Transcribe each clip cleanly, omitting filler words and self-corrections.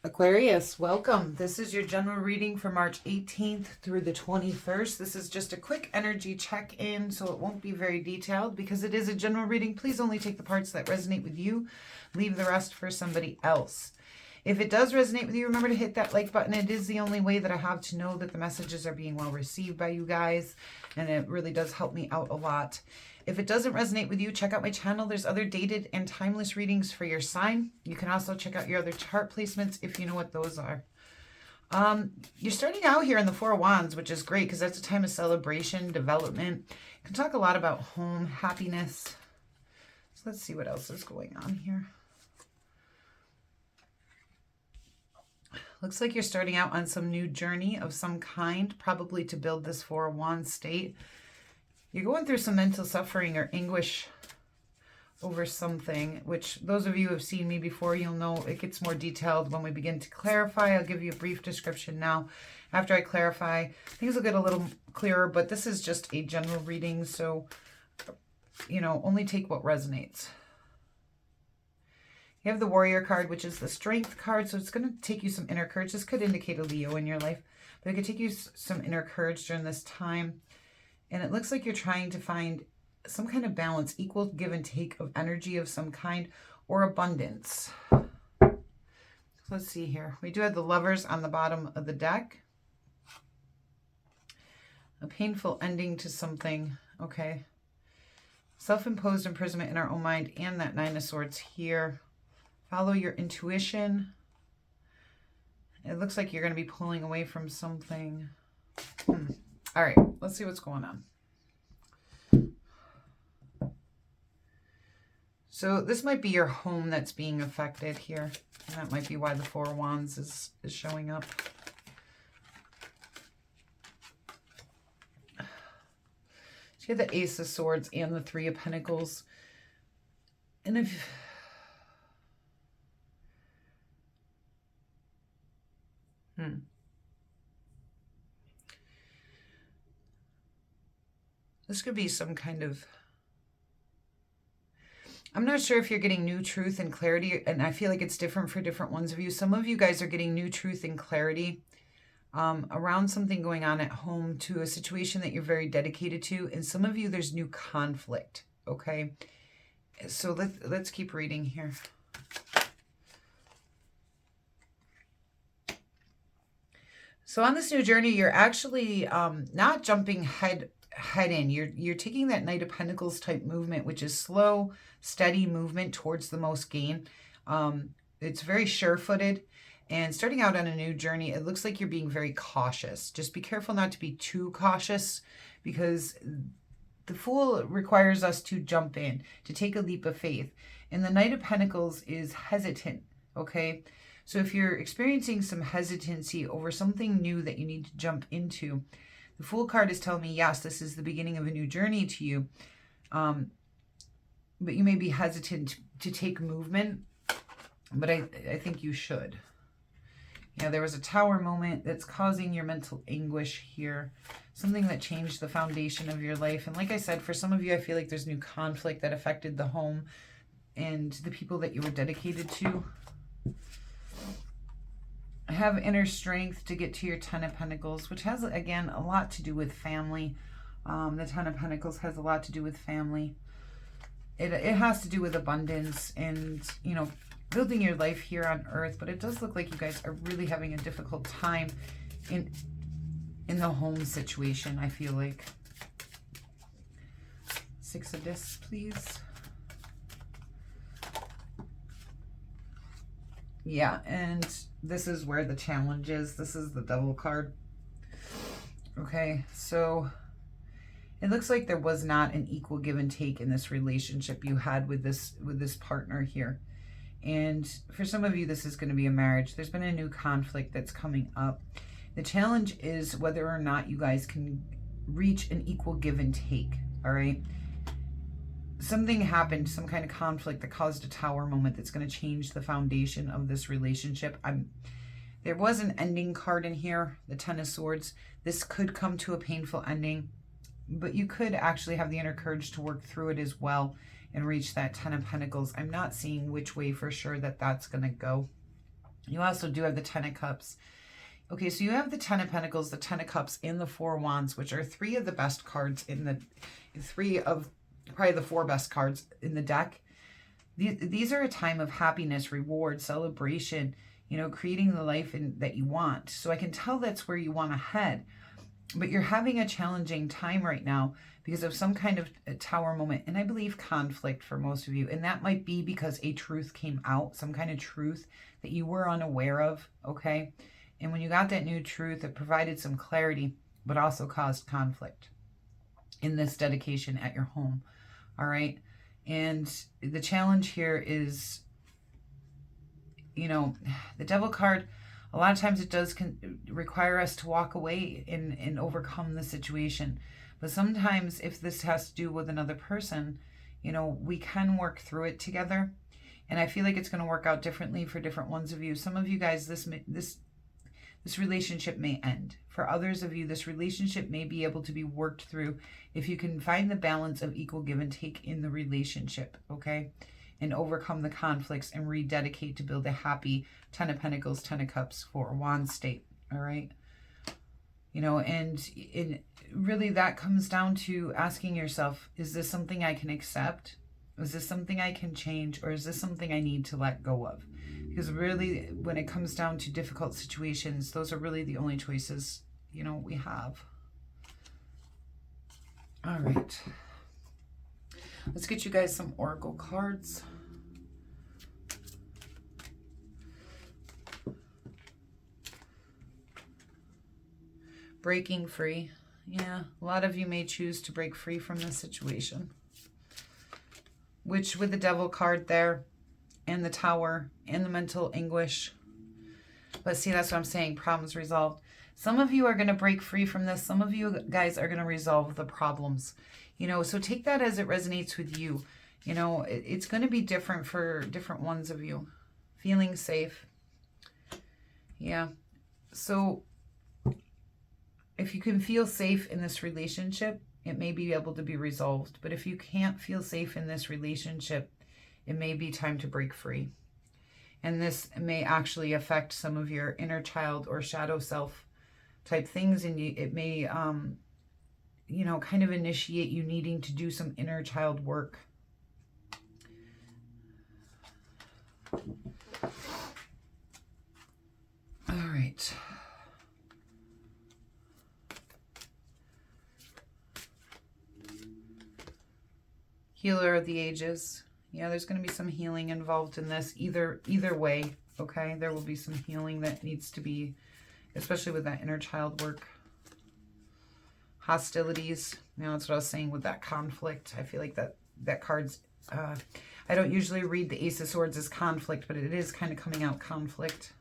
Aquarius, welcome. This is your general reading for March 18th through the 21st. This is just a quick energy check-in, so it won't be very detailed because it is a general reading. Please only take the parts that resonate with you. Leave the rest for somebody else. If it does resonate with you, remember to hit that like button. It is the only way that I have to know that the messages are being well received by you guys, and it really does help me out a lot. If it doesn't resonate with you, check out my channel. There's other dated and timeless readings for your sign. You can also check out your other chart placements if you know what those are. You're starting out here in the Four of Wands, which is great because that's a time of celebration, development. You can talk a lot about home, happiness. So let's see what else is going on here. Looks like you're starting out on some new journey of some kind, probably to build this Four of Wands state. You're going through some mental suffering or anguish over something, which those of you who have seen me before, you'll know it gets more detailed when we begin to clarify. I'll give you a brief description now. After I clarify, things will get a little clearer, but this is just a general reading, so, you know, only take what resonates. You have the Warrior card, which is the Strength card, so it's going to take you some inner courage. This could indicate a Leo in your life, but it could take you some inner courage during this time. And it looks like you're trying to find some kind of balance, equal give and take of energy of some kind, or abundance. Let's see here. We do have the Lovers on the bottom of the deck. A painful ending to something. Okay. Self-imposed imprisonment in our own mind, and that Nine of Swords here. Follow your intuition. It looks like you're going to be pulling away from something. All right, let's see what's going on. So this might be your home that's being affected here. And that might be why the Four of Wands is showing up. So you have the Ace of Swords and the Three of Pentacles. And if... This could be some kind of... I'm not sure if you're getting new truth and clarity, and I feel like it's different for different ones of you. Some of you guys are getting new truth and clarity around something going on at home, to a situation that you're very dedicated to. And some of you, there's new conflict, okay? So let's keep reading here. So on this new journey, you're actually not jumping head in. You're taking that Knight of Pentacles type movement, which is slow, steady movement towards the most gain. It's very sure-footed, and starting out on a new journey, it looks like you're being very cautious. Just be careful not to be too cautious, because the Fool requires us to jump in, to take a leap of faith. And the Knight of Pentacles is hesitant, okay? So if you're experiencing some hesitancy over something new that you need to jump into, the Fool card is telling me, yes, this is the beginning of a new journey to you. But you may be hesitant to take movement, but I think you should. Yeah, there was a Tower moment that's causing your mental anguish here. Something that changed the foundation of your life. And like I said, for some of you, I feel like there's new conflict that affected the home and the people that you were dedicated to. Have inner strength to get to your Ten of Pentacles, which has, again, a lot to do with family. The Ten of Pentacles has a lot to do with family. It has to do with abundance and, you know, building your life here on Earth. But it does look like you guys are really having a difficult time in the home situation, I feel like. Six of Discs, please. Yeah, and this is where the challenge is. This is the Devil card. Okay, so it looks like there was not an equal give and take in this relationship you had with this partner here. And for some of you, this is going to be a marriage. There's been a new conflict that's coming up. The challenge is whether or not you guys can reach an equal give and take, all right? Something happened, some kind of conflict that caused a Tower moment that's going to change the foundation of this relationship. There was an ending card in here, the Ten of Swords. This could come to a painful ending, but you could actually have the inner courage to work through it as well and reach that Ten of Pentacles. I'm not seeing which way for sure that's going to go. You also do have the Ten of Cups. Okay, so you have the Ten of Pentacles, the Ten of Cups, and the Four of Wands, which are three of the best cards in the, three of probably the four best cards in the deck. These are a time of happiness, reward, celebration, you know, creating the life that you want. So I can tell that's where you want to head. But you're having a challenging time right now because of some kind of a tower moment. And I believe conflict for most of you. And that might be because a truth came out, some kind of truth that you were unaware of, okay? And when you got that new truth, it provided some clarity, but also caused conflict in this dedication at your home, all right? And the challenge here is, you know, the Devil card, a lot of times it does require us to walk away and overcome the situation. But sometimes if this has to do with another person, you know, we can work through it together. And I feel like it's going to work out differently for different ones of you. Some of you guys, this relationship may end. For others of you, this relationship may be able to be worked through if you can find the balance of equal give and take in the relationship, okay? And overcome the conflicts and rededicate to build a happy Ten of Pentacles, Ten of Cups, Four of Wands state, all right? You know, and really that comes down to asking yourself, is this something I can accept? Is this something I can change? Or is this something I need to let go of? Because really, when it comes down to difficult situations, those are really the only choices, you know, we have. All right. Let's get you guys some oracle cards. Breaking free. Yeah, a lot of you may choose to break free from this situation. Which, with the Devil card there, and the Tower, and the mental anguish. But see, that's what I'm saying, problems resolved. Some of you are going to break free from this. Some of you guys are going to resolve the problems. You know, so take that as it resonates with you. You know, it's going to be different for different ones of you. Feeling safe. Yeah. So if you can feel safe in this relationship, it may be able to be resolved. But if you can't feel safe in this relationship, it may be time to break free. And this may actually affect some of your inner child or shadow self type things. And it may, you know, kind of initiate you needing to do some inner child work. All right. Healer of the ages. Yeah, there's going to be some healing involved in this. Either way, okay? There will be some healing that needs to be, especially with that inner child work. Hostilities. You know, that's what I was saying with that conflict. I feel like that card's... I don't usually read the Ace of Swords as conflict, but it is kind of coming out conflict.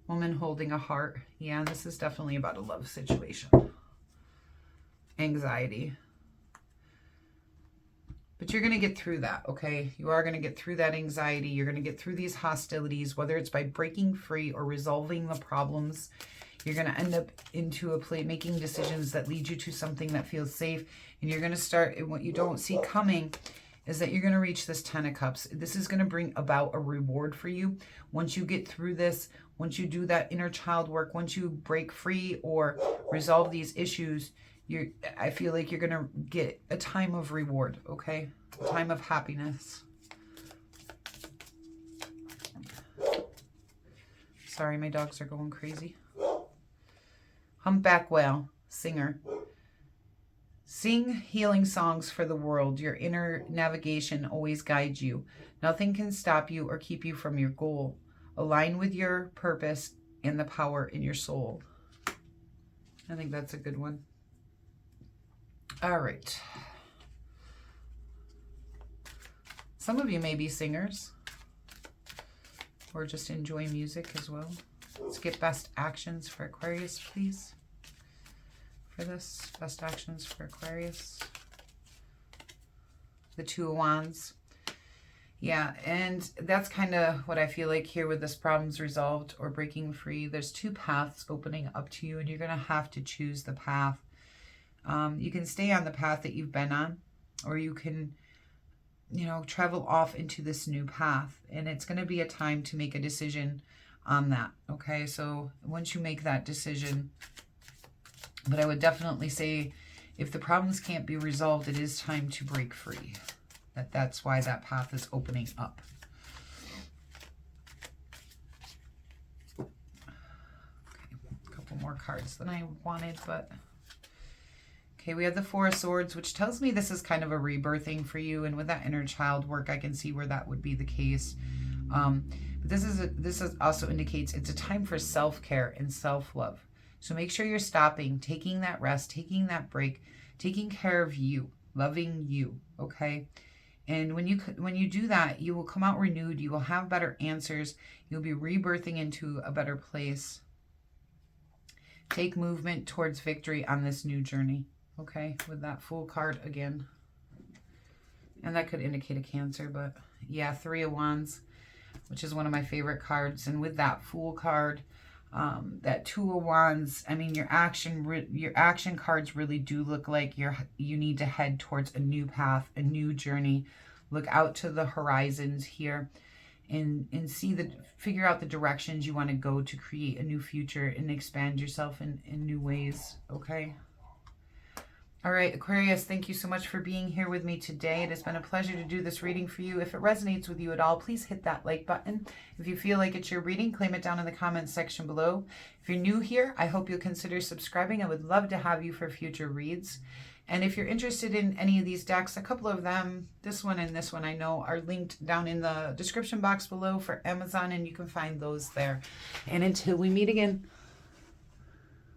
Woman holding a heart. Yeah, this is definitely about a love situation. Anxiety. But you're going to get through that, okay? You are going to get through that anxiety. You're going to get through these hostilities, whether it's by breaking free or resolving the problems. You're going to end up into a place making decisions that lead you to something that feels safe. And you're going to start, and what you don't see coming is that you're going to reach this Ten of Cups. This is going to bring about a reward for you. Once you get through this, once you do that inner child work, once you break free or resolve these issues, I feel like you're going to get a time of reward, okay? A time of happiness. Sorry, my dogs are going crazy. Humpback whale, singer. Sing healing songs for the world. Your inner navigation always guides you. Nothing can stop you or keep you from your goal. Align with your purpose and the power in your soul. I think that's a good one. All right. Some of you may be singers or just enjoy music as well. Let's get best actions for Aquarius, please. For this, best actions for Aquarius. The Two of Wands. Yeah, and that's kind of what I feel like here with this problems resolved or breaking free. There's two paths opening up to you, and you're going to have to choose the path. You can stay on the path that you've been on, or you can you know, travel off into this new path. And it's going to be a time to make a decision on that. Okay, so once you make that decision, but I would definitely say if the problems can't be resolved, it is time to break free. That's why that path is opening up. Okay, a couple more cards than I wanted, but okay, we have the Four of Swords, which tells me this is kind of a rebirthing for you, and with that inner child work, I can see where that would be the case. But this also indicates it's a time for self-care and self-love. So make sure you're stopping, taking that rest, taking that break, taking care of you, loving you, okay? And when you do that, you will come out renewed. You will have better answers. You'll be rebirthing into a better place. Take movement towards victory on this new journey, okay? With that Fool card again. And that could indicate a Cancer, but yeah, Three of Wands, which is one of my favorite cards. And with that Fool card, that Two of Wands, I mean, your action cards really do look like you need to head towards a new path, a new journey. Look out to the horizons here and figure out the directions you want to go to create a new future and expand yourself in new ways, okay? All right, Aquarius, thank you so much for being here with me today. It has been a pleasure to do this reading for you. If it resonates with you at all, please hit that like button. If you feel like it's your reading, claim it down in the comments section below. If you're new here, I hope you'll consider subscribing. I would love to have you for future reads. And if you're interested in any of these decks, a couple of them, this one and this one I know, are linked down in the description box below for Amazon, and you can find those there. And until we meet again,